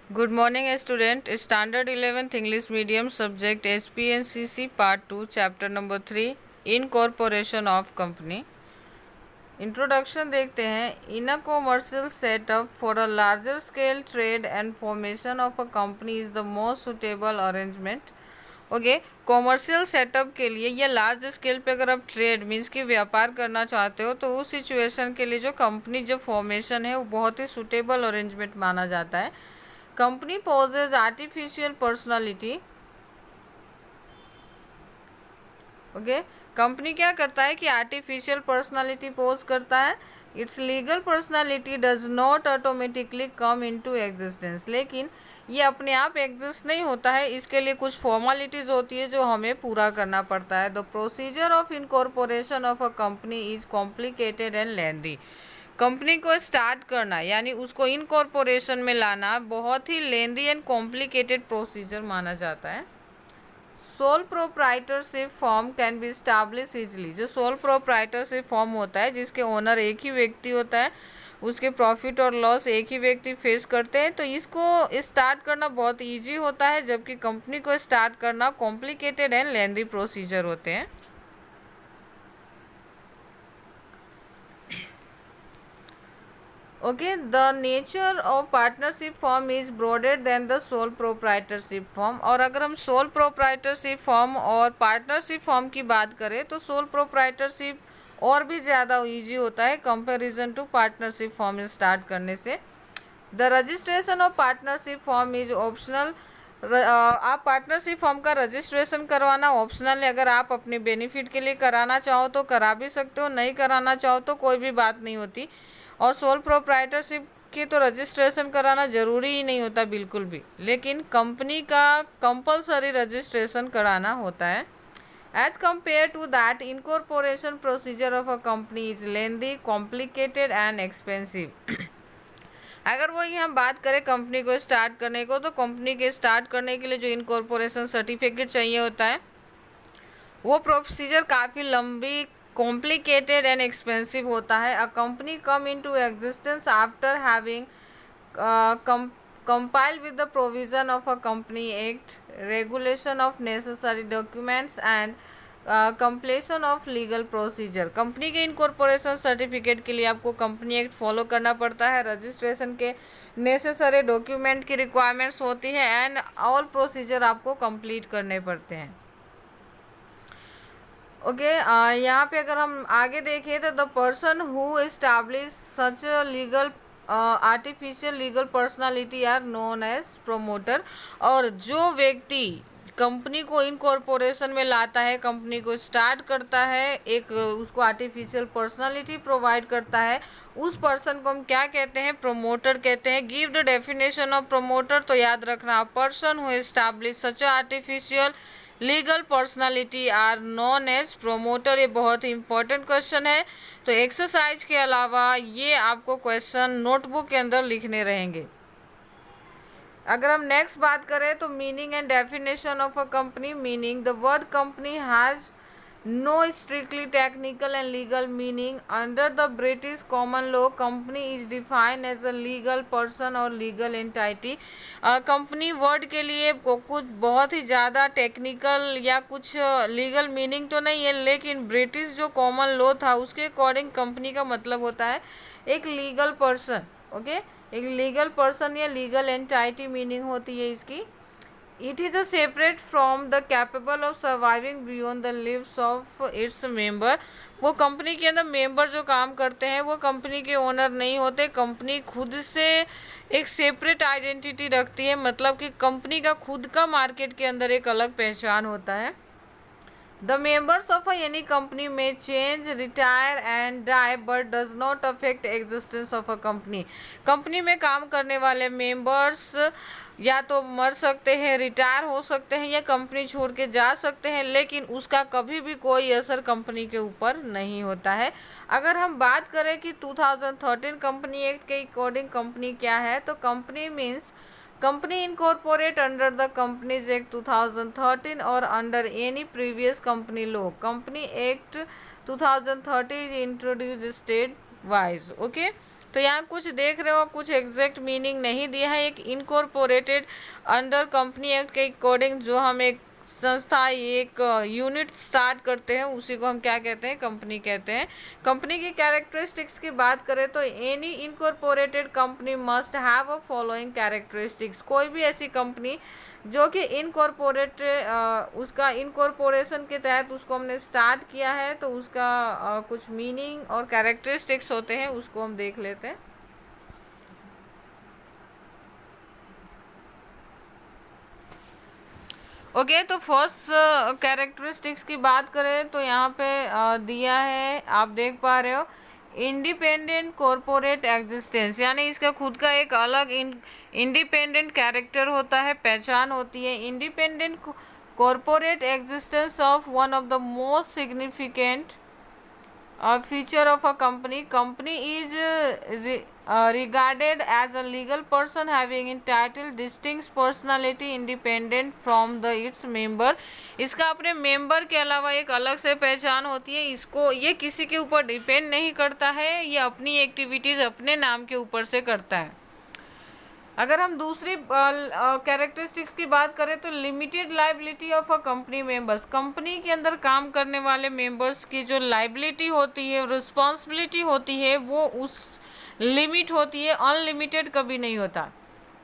Good morning, student. Standard 11th English Medium subject SPNCC Part 2, Chapter number 3, Incorporation of Company. Introduction देखते हैं. In a commercial setup for a larger scale trade and formation of a company is the most suitable arrangement. Okay, commercial setup के लिए या large scale पे अगर आप trade means कि व्यापार करना चाहते हो तो उस सिचुएशन के लिए जो कंपनी जो फॉर्मेशन है वो बहुत ही सुटेबल अरेंजमेंट माना जाता है. Company poses artificial personality. Okay, company क्या करता है कि आर्टिफिशियल पर्सनालिटी पोज करता है. Its legal personality does not automatically come into existence. लेकिन ये अपने आप एग्जिस्ट नहीं होता है, इसके लिए कुछ फॉर्मेलिटीज होती है जो हमें पूरा करना पड़ता है. The procedure of incorporation of a company is complicated and lengthy. Company को स्टार्ट करना यानी उसको इनकॉर्पोरेशन में लाना बहुत ही लेंदी एंड कॉम्प्लिकेटेड प्रोसीजर माना जाता है. Sole proprietorship form can be establish easily. जो सोल प्रोप्राइटरशिप फॉर्म होता है जिसके ओनर एक ही व्यक्ति होता है, उसके प्रॉफिट और लॉस एक ही व्यक्ति फेस करते हैं, तो इसको स्टार्ट करना बहुत इजी होता है, जबकि कंपनी को स्टार्ट करना कॉम्प्लिकेटेड एंड लेंदी प्रोसीजर होते हैं. Okay, the nature of partnership form is broader than the sole proprietorship form. और अगर हम sole proprietorship form और partnership form की बात करें तो sole proprietorship और भी ज़्यादा ईजी होता है comparison to partnership form start करने से. The registration of partnership form is optional. आप पार्टनरशिप फॉर्म का रजिस्ट्रेशन करवाना ऑप्शनल है. अगर आप अपने बेनिफिट के लिए कराना चाहो तो करा भी सकते हो, नहीं कराना चाहो तो कोई भी बात नहीं होती. और सोल प्रोप्राइटरशिप की तो रजिस्ट्रेशन कराना ज़रूरी ही नहीं होता बिल्कुल भी, लेकिन कंपनी का कंपलसरी रजिस्ट्रेशन कराना होता है. As compare to that incorporation procedure of a company is lengthy, complicated and expensive. अगर वही हम बात करें कंपनी को स्टार्ट करने को, तो कंपनी के स्टार्ट करने के लिए जो इनकॉर्पोरेशन सर्टिफिकेट चाहिए होता है वो प्रोसीजर काफ़ी लंबी, कॉम्प्लिकेटेड एंड एक्सपेंसिव होता है. A company come into existence after having compiled with the provision of a company act, regulation of necessary documents and completion of legal procedure. Company के incorporation certificate के लिए आपको company act follow करना पड़ता है, registration के necessary document की requirements होती है एंड ऑल प्रोसीजर आपको कंप्लीट करने पड़ते हैं. ओके, यहाँ पे अगर हम आगे देखें तो the person who establish such legal artificial legal personality are known as promoter. और जो व्यक्ति कंपनी को इनकॉर्पोरेशन में लाता है, कंपनी को स्टार्ट करता है, एक उसको आर्टिफिशियल पर्सनालिटी प्रोवाइड करता है, उस पर्सन को हम क्या कहते हैं? प्रोमोटर कहते हैं. Give the definition of promoter. तो याद रखना, person who establish such artificial legal personality are known as promoter. ये बहुत ही इंपॉर्टेंट क्वेश्चन है, तो एक्सरसाइज के अलावा ये आपको क्वेश्चन नोटबुक के अंदर लिखने रहेंगे. अगर हम नेक्स्ट बात करें तो meaning and definition of a company. Meaning, the word company has no strictly technical and legal meaning. Under the British common law, company is defined as a legal person or legal entity. Company word के लिए कुछ बहुत ही ज़्यादा technical या कुछ legal meaning तो नहीं है, लेकिन ब्रिटिश जो कॉमन लॉ था उसके अकॉर्डिंग कंपनी का मतलब होता है एक लीगल पर्सन. ओके, एक लीगल पर्सन या लीगल एंटाइटी मीनिंग होती है इसकी. It is a separate from the capable of surviving beyond the lives of its member. वो कंपनी के अंदर मेंबर जो काम करते हैं वो कंपनी के ओनर नहीं होते. कंपनी खुद से एक सेपरेट आइडेंटिटी रखती है, मतलब कि कंपनी का खुद का मार्केट के अंदर एक अलग पहचान होता है. The members of any company may change, retire and die but does not affect existence of a company. Company में काम करने वाले मेंबर्स या तो मर सकते हैं, रिटायर हो सकते हैं या कंपनी छोड़ के जा सकते हैं, लेकिन उसका कभी भी कोई असर कंपनी के ऊपर नहीं होता है. अगर हम बात करें कि 2013 कंपनी एक्ट के अकॉर्डिंग कंपनी क्या है, तो company means company incorporate under the companies act 2013 और under any previous company law. Company act 2013 introduce state wise. Okay, तो यहाँ कुछ देख रहे हो, कुछ एग्जैक्ट मीनिंग नहीं दिया है। एक इनकॉर्पोरेटेड अंडर कंपनी एक्ट के अकॉर्डिंग जो हम एक संस्था, एक यूनिट स्टार्ट करते हैं, उसी को हम क्या कहते हैं, कंपनी कहते हैं। कंपनी की कैरेक्टरिस्टिक्स की बात करें तो any incorporated company must have a following characteristics. कोई भी ऐसी कंपनी जो कि इनकॉर्पोरेट, उसका इनकॉर्पोरेशन के तहत उसको हमने स्टार्ट किया है, तो उसका कुछ मीनिंग और कैरेक्टरिस्टिक्स होते हैं, उसको हम देख लेते हैं। ओके, तो फर्स्ट कैरेक्टरिस्टिक्स की बात करें तो यहाँ पे दिया है, आप देख पा रहे हो, इंडिपेंडेंट कॉरपोरेट एग्जिस्टेंस, यानी इसका खुद का एक अलग इंडिपेंडेंट कैरेक्टर होता है, पहचान होती है। Independent corporate existence of one of the most significant feature of a company is regarded as a legal person having entitled distinct personality independent from the its member। इसका अपने मेंबर के अलावा एक अलग से पहचान होती है। इसको ये किसी के ऊपर डिपेंड नहीं करता है, ये अपनी एक्टिविटीज अपने नाम के ऊपर से करता है। अगर हम दूसरी कैरेक्टरिस्टिक्स की बात करें तो limited liability of a company members, company के अंदर काम करने वाले मेंबर्स की जो लाइबिलिटी होती है, रिस्पॉन्सिबिलिटी होती है, वो उस लिमिट होती है, अनलिमिटेड कभी नहीं होता।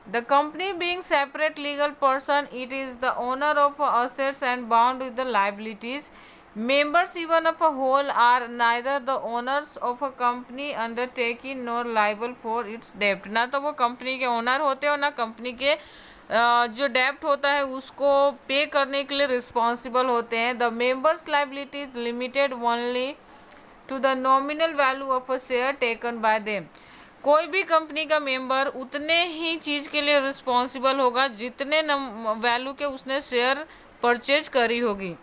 The company being separate legal person, it is the owner of assets and bound with the liabilities. Members even of a whole are neither the owners of a company undertaking nor liable for its debt। ना तो वो company के owner होते हैं और ना company के जो डेप्ट होता है उसको पे करने के लिए रिस्पॉन्सिबल होते हैं। The members liability is limited only to the nominal value of a share taken by them. कोई भी कंपनी का मेंबर उतने ही चीज़ के लिए रिस्पॉन्सिबल होगा जितने वैल्यू के उसने शेयर परचेज करी होगी।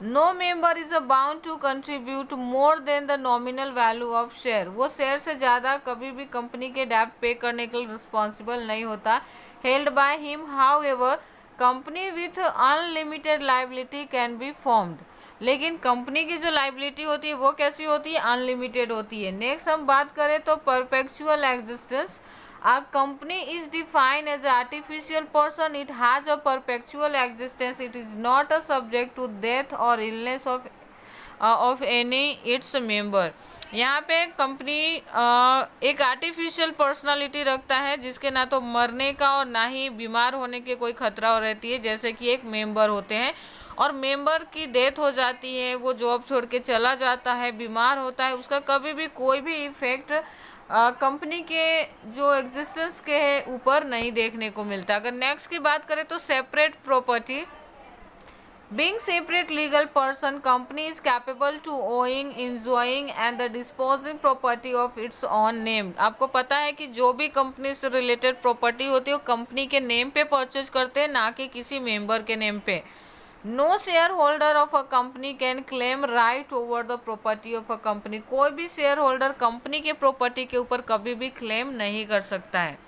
No member is bound to contribute more than the nominal value of share. वो शेयर से ज़्यादा कभी भी कंपनी के डेप्ट पे करने के लिए रिस्पॉन्सिबल नहीं होता। Held by him, how ever company with unlimited liability can be formed. लेकिन कंपनी की जो लाइबिलिटी होती है वो कैसी होती है, अनलिमिटेड होती है। नेक्स्ट हम बात करें तो perpetual existence. A company is defined as an artificial person. It has a perpetual existence. It is not a subject to death or illness of any its member। यहाँ पे कंपनी एक artificial personality रखता है जिसके ना तो मरने का और ना ही बीमार होने के कोई खतरा रहती है, जैसे कि एक मेंबर होते हैं। और मेंबर की डेथ हो जाती है, वो जॉब छोड़ के चला जाता है, बीमार होता है, उसका कभी भी कोई भी इफेक्ट कंपनी के जो एग्जिस्टेंस के ऊपर नहीं देखने को मिलता। अगर नेक्स्ट की बात करें तो separate property. Being separate legal person, company is capable to owing, enjoying and the disposing property of its own name. आपको पता है कि जो भी कंपनी से रिलेटेड प्रॉपर्टी होती है वो कंपनी के नेम पे परचेज करते हैं, ना कि किसी मेंबर के नेम पे। No shareholder of a company can claim right over the property of a company. कोई भी शेयर होल्डर कंपनी के प्रॉपर्टी के ऊपर कभी भी क्लेम नहीं कर सकता है।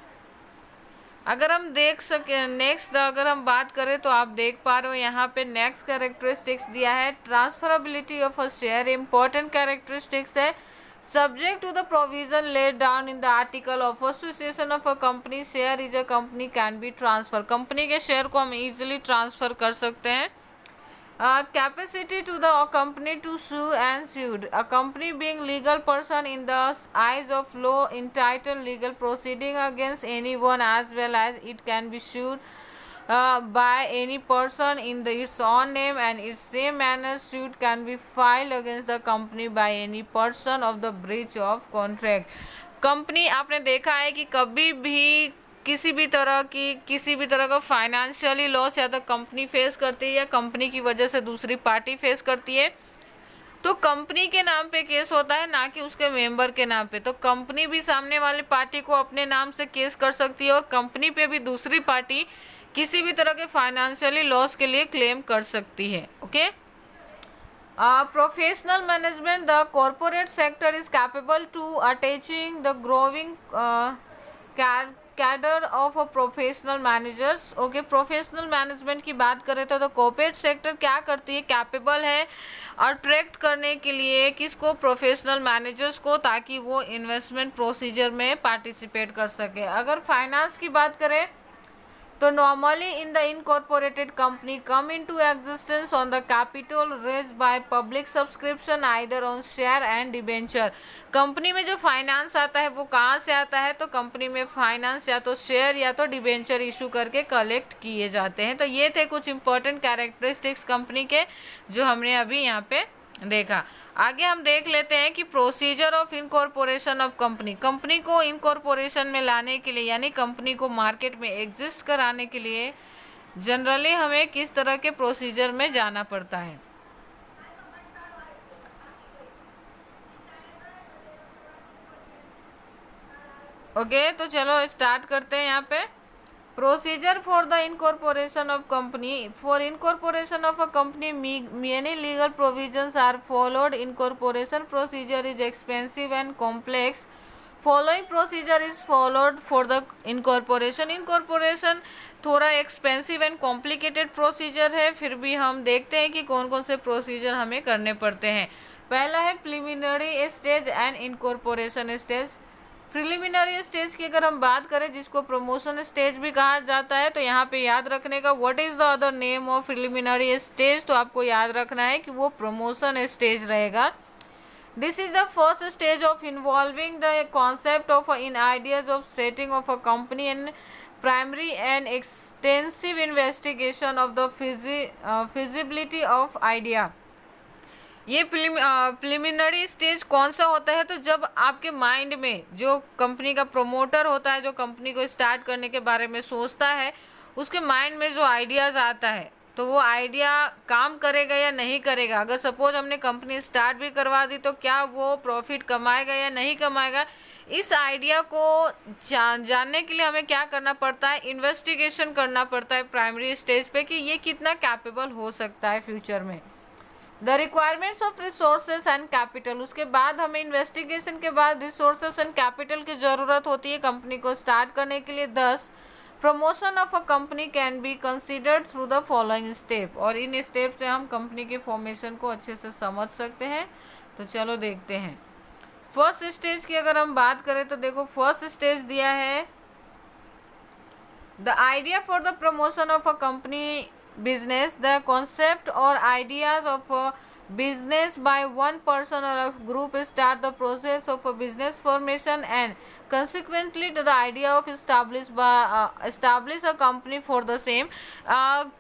अगर हम देख सके नेक्स्ट, अगर हम बात करें तो आप देख पा रहे हो यहाँ पे नेक्स्ट कैरेक्टरिस्टिक्स दिया है, transferability of a share. Important characteristics है, subject to the provision laid down in the article of association of a company, share is a company can be transfer. Company के शेयर को हम easily transfer कर सकते हैं। Capacity to the company to sue and sued. A company being legal person in the eyes of law entitled legal proceeding against anyone as well as it can be sued by any person in its own name, and its same manner suit can be filed against the company by any person of the breach of contract। Company आपने देखा है कि कभी भी किसी भी तरह का फाइनेंशियली लॉस या तो कंपनी फेस करती है या कंपनी की वजह से दूसरी पार्टी फेस करती है, तो कंपनी के नाम पे केस होता है, ना कि उसके मेंबर के नाम पे। तो कंपनी भी सामने वाली पार्टी को अपने नाम से केस कर सकती है और कंपनी पे भी दूसरी पार्टी किसी भी तरह के फाइनेंशियली लॉस के लिए क्लेम कर सकती है। Okay, professional management. The corporate sector is capable to attaching the growing cadre of professional managers. Okay, professional management की बात करें तो कॉर्पोरेट सेक्टर क्या करती है, कैपेबल है अट्रैक्ट करने के लिए किसको, प्रोफेशनल मैनेजर्स को, ताकि वो इन्वेस्टमेंट प्रोसीजर में पार्टिसिपेट कर सके। अगर फाइनेंस की बात करें तो normally in the incorporated company come into existence on the capital raised by public subscription either on share and debenture. Company में जो फाइनेंस आता है वो कहाँ से आता है, तो कंपनी में फाइनेंस या तो शेयर या तो डिबेंचर इशू करके कलेक्ट किए जाते हैं। तो ये थे कुछ इंपॉर्टेंट कैरेक्टरिस्टिक्स कंपनी के जो हमने अभी यहाँ पे देखा। आगे हम देख लेते हैं कि procedure of incorporation of company. Company को इनकॉर्पोरेशन में लाने के लिए यानी कंपनी को मार्केट में एग्जिस्ट कराने के लिए जनरली हमें किस तरह के प्रोसीजर में जाना पड़ता है। ओके, तो चलो स्टार्ट करते हैं यहाँ पे। Procedure for the incorporation of company. For incorporation of a company, many legal provisions are followed. Incorporation procedure is expensive and complex. Following procedure is followed for the incorporation. Incorporation थोड़ा expensive and complicated procedure है, फिर भी हम देखते हैं कि कौन कौन से प्रोसीजर हमें करने पड़ते हैं। पहला है preliminary stage and incorporation stage. Preliminary stage की अगर हम बात करें जिसको प्रमोशन स्टेज भी कहा जाता है, तो यहाँ पे याद रखने का what is the other name of preliminary stage, तो आपको याद रखना है कि वो प्रमोशन स्टेज रहेगा। This is the first stage of involving the concept of in ideas of setting of a company and primary and extensive investigation of the feasibility of idea. ये preliminary stage कौन सा होता है, तो जब आपके mind में जो कंपनी का प्रमोटर होता है, जो कंपनी को स्टार्ट करने के बारे में सोचता है, उसके माइंड में जो आइडियाज़ आता है तो वो आइडिया काम करेगा या नहीं करेगा। अगर सपोज हमने कंपनी स्टार्ट भी करवा दी तो क्या वो प्रॉफिट कमाएगा या नहीं कमाएगा, इस आइडिया को जानने के लिए हमें क्या करना पड़ता है, इन्वेस्टिगेशन करना पड़ता है प्राइमरी स्टेज पे कि ये कितना कैपेबल हो सकता है फ्यूचर में। The requirements of resources and capital, उसके बाद हमें इन्वेस्टिगेशन के बाद रिसोर्सेज एंड कैपिटल की ज़रूरत होती है कंपनी को स्टार्ट करने के लिए। 10 promotion of a company can be considered through the following step, और इन स्टेप से हम कंपनी के फॉर्मेशन को अच्छे से समझ सकते हैं। तो चलो देखते हैं। फर्स्ट स्टेज की अगर हम बात करें तो देखो फर्स्ट स्टेज दिया है the idea for the promotion of a company business, the concept or ideas of a business by one person or a group start the process of a business formation and consequently to the idea of establish a company for the same।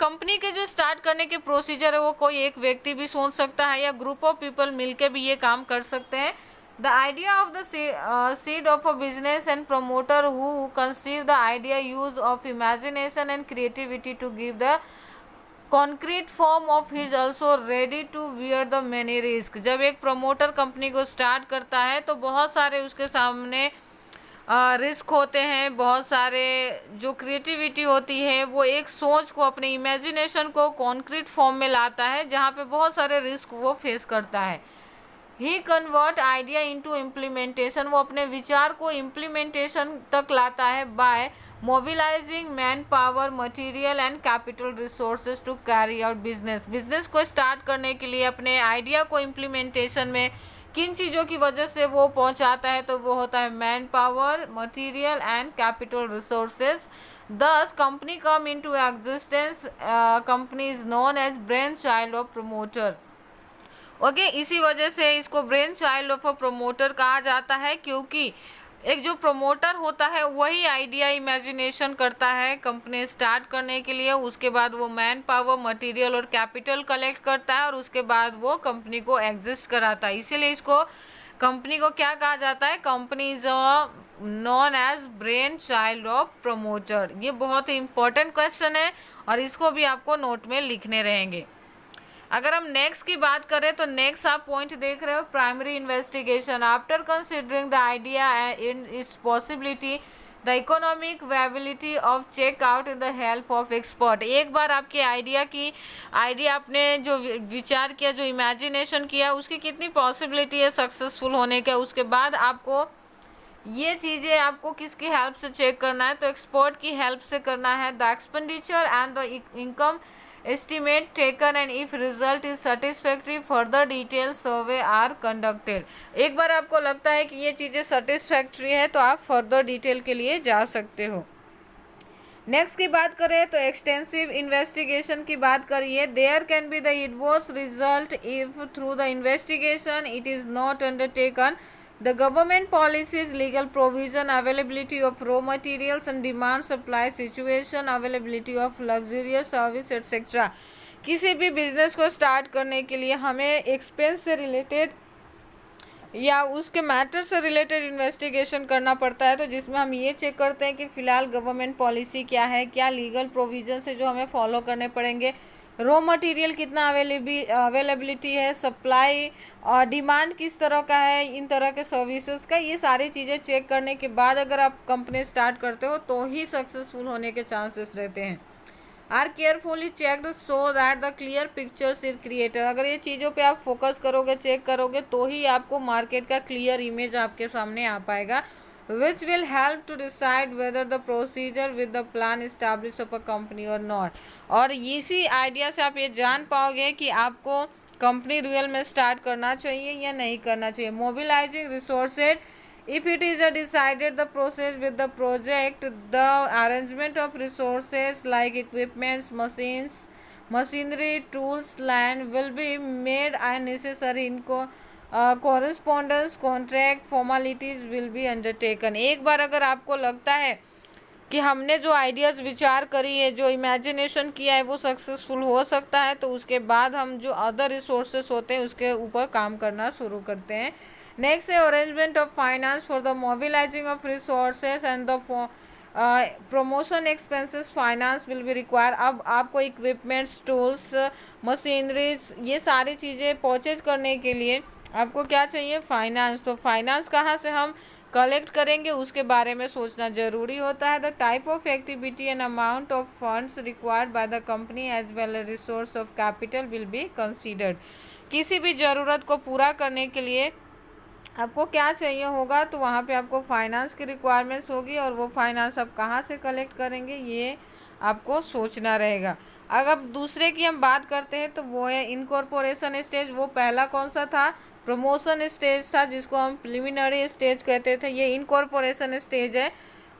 Company के जो start करने के procedure है वो कोई एक व्यक्ति भी सोच सकता है या ग्रुप ऑफ पीपल मिलके भी ये काम कर सकते हैं। The idea of the seed of a business and promoter who conceive the idea use of imagination and creativity to give the concrete form of his also ready to wear the many risk. जब एक promoter company को start करता है तो बहुत सारे उसके सामने रिस्क होते हैं, बहुत सारे जो क्रिएटिविटी होती है वो एक सोच को, अपने इमेजिनेशन को कॉन्क्रीट फॉर्म में लाता है जहाँ पे बहुत सारे रिस्क वो फेस करता है। He convert idea into implementation, वो अपने विचार को इम्प्लीमेंटेशन तक लाता है by mobilizing man power, material and capital resources to carry out business. Business को स्टार्ट करने के लिए अपने आइडिया को इम्प्लीमेंटेशन में किन चीज़ों की वजह से वो पहुंचाता है, तो वो होता है man power, material and capital resources. This company come into existence, company is known as brain child of promoter. Okay, इसी वजह से इसको brain child of a promoter कहा जाता है, क्योंकि एक जो प्रमोटर होता है वही आइडिया इमेजिनेशन करता है कंपनी स्टार्ट करने के लिए, उसके बाद वो मैन पावर, मटेरियल और कैपिटल कलेक्ट करता है और उसके बाद वो कंपनी को एग्जिस्ट कराता है। इसीलिए इसको कंपनी को क्या कहा जाता है, company is known as brain child of promoter. ये बहुत ही इंपॉर्टेंट क्वेश्चन है और इसको भी आपको नोट में लिखने रहेंगे। अगर हम नेक्स्ट की बात करें तो नेक्स्ट आप पॉइंट देख रहे हो primary investigation. After considering the idea and its possibility the economic viability of check out in the help of expert. एक बार आपके आइडिया आपने जो विचार किया, जो इमेजिनेशन किया, उसकी कितनी पॉसिबिलिटी है सक्सेसफुल होने का, उसके बाद आपको ये चीज़ें आपको किसकी हेल्प से चेक करना है, तो एक्सपर्ट की हेल्प से करना है। The expenditure and the income estimate taken and if result is satisfactory further detailed survey are conducted। एक बार आपको लगता है कि ये चीज़ें satisfactory है तो आप further detail के लिए जा सकते हो। नेक्स्ट की बात करें तो एक्सटेंसिव इन्वेस्टिगेशन की बात करिए। There can be the adverse result if through the investigation it is not undertaken the government policies legal provision availability of raw materials and demand supply situation availability of luxurious service etcetera. किसी भी business को start करने के लिए हमें expense से related या उसके मैटर से रिलेटेड इन्वेस्टिगेशन करना पड़ता है, तो जिसमें हम ये चेक करते हैं कि फ़िलहाल गवर्नमेंट पॉलिसी क्या है, क्या लीगल प्रोविजन है जो हमें फॉलो करने पड़ेंगे, रॉ मटेरियल कितना अवेलेबिलिटी है, सप्लाई और डिमांड किस तरह का है, इन तरह के सर्विसेज का। ये सारी चीज़ें चेक करने के बाद अगर आप कंपनी स्टार्ट करते हो तो ही सक्सेसफुल होने के चांसेस रहते हैं। Are carefully checked so that the clear pictures is created. अगर ये चीज़ों पे आप फोकस करोगे, चेक करोगे, तो ही आपको मार्केट का क्लियर इमेज आपके सामने आ पाएगा, which will help to decide whether the procedure with the plan establish of a company और नॉट। और इसी आइडिया से आप ये जान पाओगे कि आपको कंपनी रियल में स्टार्ट करना चाहिए या नहीं करना चाहिए। Mobilising resources if it is a decided the process with the project, the arrangement of resources like equipments, machines, machinery, tools, land will be made and necessary in correspondence contract formalities will be undertaken। एक बार अगर आपको लगता है कि हमने जो ideas विचार करी है, जो इमेजिनेशन किया है वो सक्सेसफुल हो सकता है, तो उसके बाद हम जो अदर रिसोर्सेस होते हैं उसके ऊपर काम करना शुरू करते हैं। नेक्स्ट है arrangement of finance for the mobilising of resources and the promotion expenses finance will be require. अब आपको इक्विपमेंट्स, टूल्स, मशीनरीज, ये सारी चीज़ें परचेज करने के लिए आपको क्या चाहिए, फाइनेंस। तो फाइनेंस कहाँ से हम कलेक्ट करेंगे उसके बारे में सोचना ज़रूरी होता है। The type of activity and amount of funds required by the company as well as resource of capital will be considered. किसी भी ज़रूरत को पूरा करने के लिए आपको क्या चाहिए होगा, तो वहाँ पे आपको फाइनेंस की रिक्वायरमेंट्स होगी और वो फाइनेंस आप कहाँ से कलेक्ट करेंगे ये आपको सोचना रहेगा। अगर दूसरे की हम बात करते हैं तो वो है इनकॉर्पोरेशन स्टेज। वो पहला कौन सा था, प्रमोशन स्टेज था, जिसको हम प्रिलिमिनरी स्टेज कहते थे। ये इनकॉर्पोरेशन स्टेज है।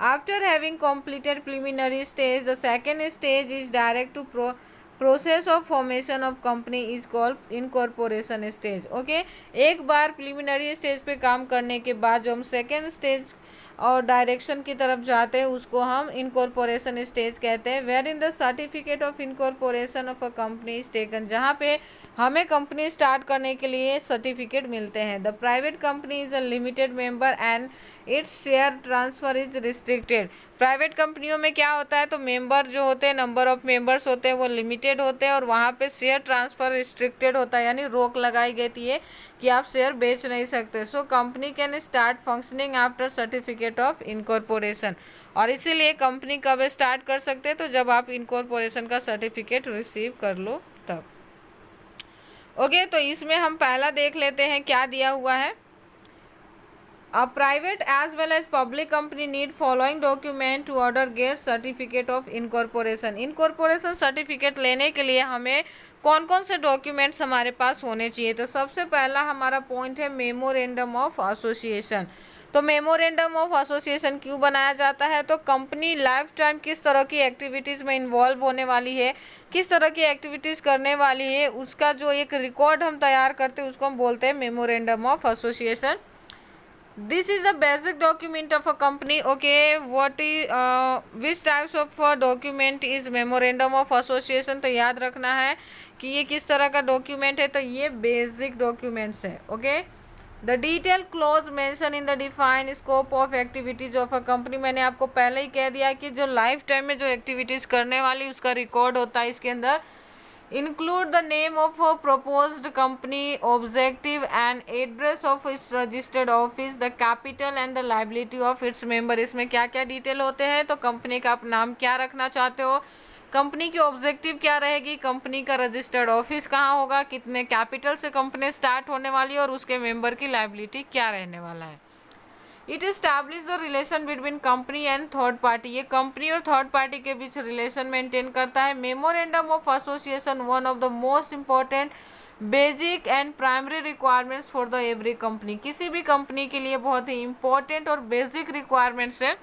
After having completed preliminary stage the second stage is direct to process of formation of company is called incorporation stage. Okay, एक बार प्रिलिमिनरी स्टेज पे काम करने के बाद जो हम सेकेंड स्टेज और डायरेक्शन की तरफ जाते हैं उसको हम इनकॉर्पोरेशन स्टेज कहते हैं। Wherein the certificate of incorporation of a company is taken, जहाँ पे हमें कंपनी स्टार्ट करने के लिए सर्टिफिकेट मिलते हैं। The private company is a limited member and its share transfer is restricted. Private कंपनियों में क्या होता है, तो मेंबर जो होते हैं, नंबर ऑफ मेंबर्स होते हैं वो लिमिटेड होते हैं और वहाँ पे शेयर ट्रांसफ़र रिस्ट्रिक्टेड होता है, यानी रोक लगाई गई है कि आप शेयर बेच नहीं सकते। So company can start functioning after certificate of incorporation. और इसीलिए कंपनी कब स्टार्ट कर सकते हैं, तो जब आप इनकॉर्पोरेशन का सर्टिफिकेट रिसीव कर लो तब। ओके, तो इसमें हम पहला देख लेते हैं क्या दिया हुआ है। A private as well as public company need following document to order get certificate of incorporation। Incorporation certificate लेने के लिए हमें कौन कौन से डॉक्यूमेंट्स हमारे पास होने चाहिए, तो सबसे पहला हमारा पॉइंट है मेमोरेंडम ऑफ एसोसिएशन। तो मेमोरेंडम ऑफ एसोसिएशन क्यों बनाया जाता है, तो कंपनी लाइफ टाइम किस तरह की एक्टिविटीज़ में इन्वॉल्व होने वाली है, किस तरह की एक्टिविटीज़ करने वाली है, उसका जो एक रिकॉर्ड हम तैयार करते हैं उसको हम बोलते हैं memorandum of association. This is the basic document of a company. Okay, which types of document is memorandum of association? तो याद रखना है कि ये किस तरह का डॉक्यूमेंट है, तो ये बेसिक डॉक्यूमेंट्स है। Okay, the detail close mention in the define scope of activities of a company. मैंने आपको पहले ही कह दिया कि जो लाइफ टाइम में जो एक्टिविटीज़ करने वाली उसका रिकॉर्ड होता है इसके अंदर। Include the name of a proposed company, objective and address of its registered office, the capital and the liability of its member। इसमें क्या क्या डिटेल होते हैं, तो कंपनी का आप नाम क्या रखना चाहते हो, कंपनी की ऑब्जेक्टिव क्या रहेगी, कंपनी का रजिस्टर्ड ऑफिस कहाँ होगा, कितने कैपिटल से कंपनी स्टार्ट होने वाली है और उसके मेंबर की लाइबिलिटी क्या रहने वाला है। It establish the relation between company and third party, ये कंपनी और थर्ड पार्टी के बीच रिलेशन मेंटेन करता है। Memorandum of association one of the most important basic and primary requirements for the every company, किसी भी कंपनी के लिए बहुत ही इंपॉर्टेंट और बेसिक रिक्वायरमेंट्स है।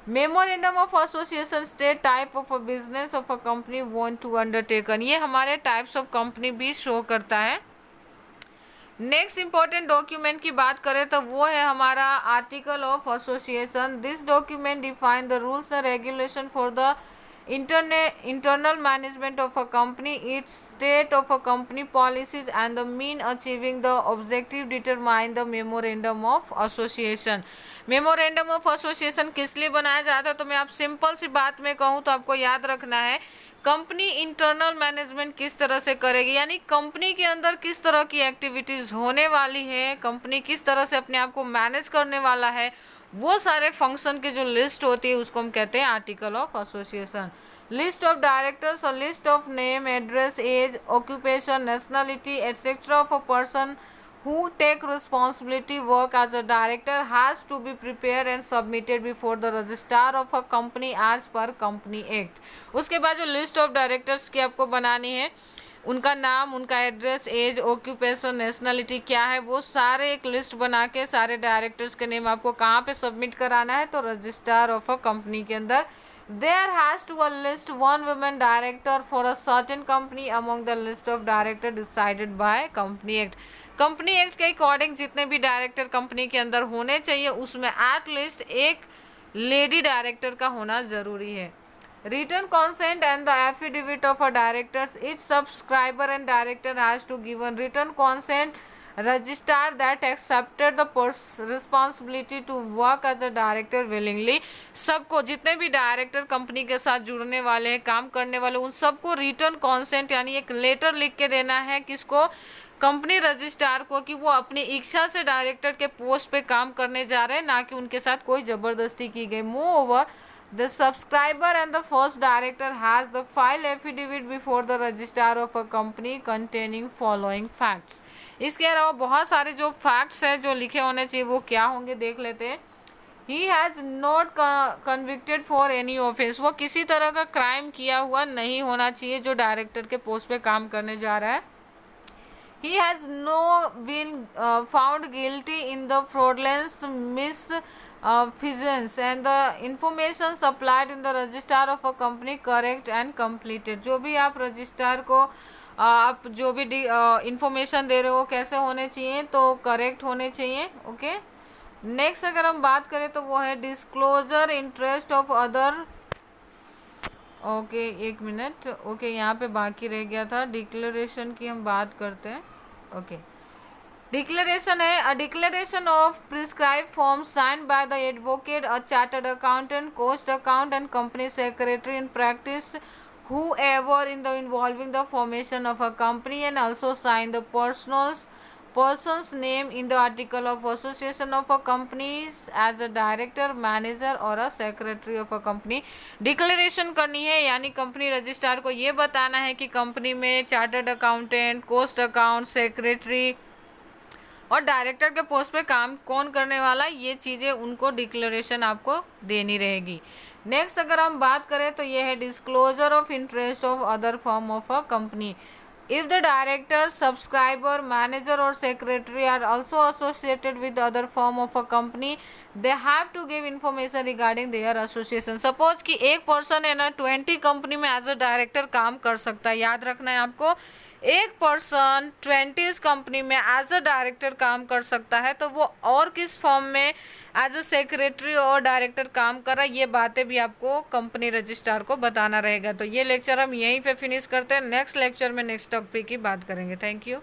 Memorandum of association state type of a business of a company want to undertaken, ये हमारे टाइप्स ऑफ कंपनी भी शो करता है। नेक्स्ट इंपॉर्टेंट डॉक्यूमेंट की बात करें तो वो है हमारा article of association. This document define the rules and regulation for the internal management of a company, its state of a company policies and the mean achieving the objective determine the memorandum of association। Memorandum of association किस लिए बनाया जाता है, तो मैं आप simple सी बात में कहूँ तो आपको याद रखना है कंपनी इंटरनल मैनेजमेंट किस तरह से करेगी, यानी कंपनी के अंदर किस तरह की एक्टिविटीज़ होने वाली है, कंपनी किस तरह से अपने आप को मैनेज करने वाला है, वो सारे फंक्शन की जो लिस्ट होती है उसको हम कहते हैं article of association. List of directors और list of name, address, age, occupation, nationality etcetera of a person who take responsibility work as a director has to be prepared and submitted before the registrar of a company as per company act। उसके बाद जो list of directors की आपको बनानी है, उनका नाम, उनका एड्रेस, एज, ऑक्यूपेशन, नेशनलिटी क्या है, वो सारे एक लिस्ट बना के सारे डायरेक्टर्स के नेम आपको कहाँ पे सबमिट कराना है, तो रजिस्ट्रार ऑफ अ कंपनी के अंदर। There has to a list one woman director for a certain company among the list of director decided by company act। Company act के अकॉर्डिंग जितने भी डायरेक्टर कंपनी के अंदर होने चाहिए उसमें एट लिस्ट एक लेडी डायरेक्टर का होना जरूरी है। Written consent and the affidavit of a directors, each subscriber and director has to given written consent registrar that accepted the responsibility to work as a director willingly. सबको, जितने भी director company के साथ जुड़ने वाले हैं, काम करने वाले, उन सबको रिटर्न कॉन्सेंट यानी एक लेटर लिख के देना है, किसको, कंपनी रजिस्ट्रार को, कि वो अपनी इच्छा से डायरेक्टर के पोस्ट पे काम करने जा रहे हैं, ना कि उनके साथ कोई ज़बरदस्ती की गई। मोर the subscriber and the first director has the file affidavit before the registrar of a company containing following facts। इसके अलावा बहुत सारे जो फैक्ट्स हैं जो लिखे होने चाहिए वो क्या होंगे देख लेते हैं। He has not convicted for any offense, वो किसी तरह का क्राइम किया हुआ नहीं होना चाहिए जो डायरेक्टर के पोस्ट पे काम करने जा रहा है। He has no been found guilty in the fraudulent misfeasance and the information supplied in the register of a company correct and completed। जो भी आप रजिस्ट्रार को आप जो भी इंफॉर्मेशन दे रहे हो कैसे होने चाहिए, तो करेक्ट होने चाहिए। ओके, नेक्स्ट अगर हम बात करें तो वो है disclosure interest of other. Okay, एक मिनट। ओके, यहाँ पे बाकी रह गया था डिक्लेरेशन की, हम बात करते हैं। ओके, डिक्लेरेशन है a declaration of prescribe form signed by the advocate, a chartered accountant, cost accountant, company secretary in practice whoever in the involving the formation of a company and also sign the person's name in the article of association of a company as a director, manager or a secretary of a company। Declaration करनी है यानी company registrar को ये बताना है कि company में chartered accountant, cost account, secretary और डायरेक्टर के पोस्ट पे काम कौन करने वाला, ये चीज़ें उनको डिक्लेरेशन आपको देनी रहेगी। नेक्स्ट अगर हम बात करें तो ये है disclosure of interest of other firm of a company. If the director, subscriber, manager और secretary are also associated with other firm of a company, they have to give information regarding their association. Suppose कि एक person है ना 20 company में as a director काम कर सकता है, याद रखना है आपको, एक पर्सन 20 कंपनी में एज अ डायरेक्टर काम कर सकता है, तो वो और किस फॉर्म में एज अ सेक्रेटरी और डायरेक्टर काम कर रहा है, ये बातें भी आपको कंपनी रजिस्ट्रार को बताना रहेगा। तो ये लेक्चर हम यहीं पे फिनिश करते हैं, नेक्स्ट लेक्चर में नेक्स्ट टॉपिक की बात करेंगे। Thank you.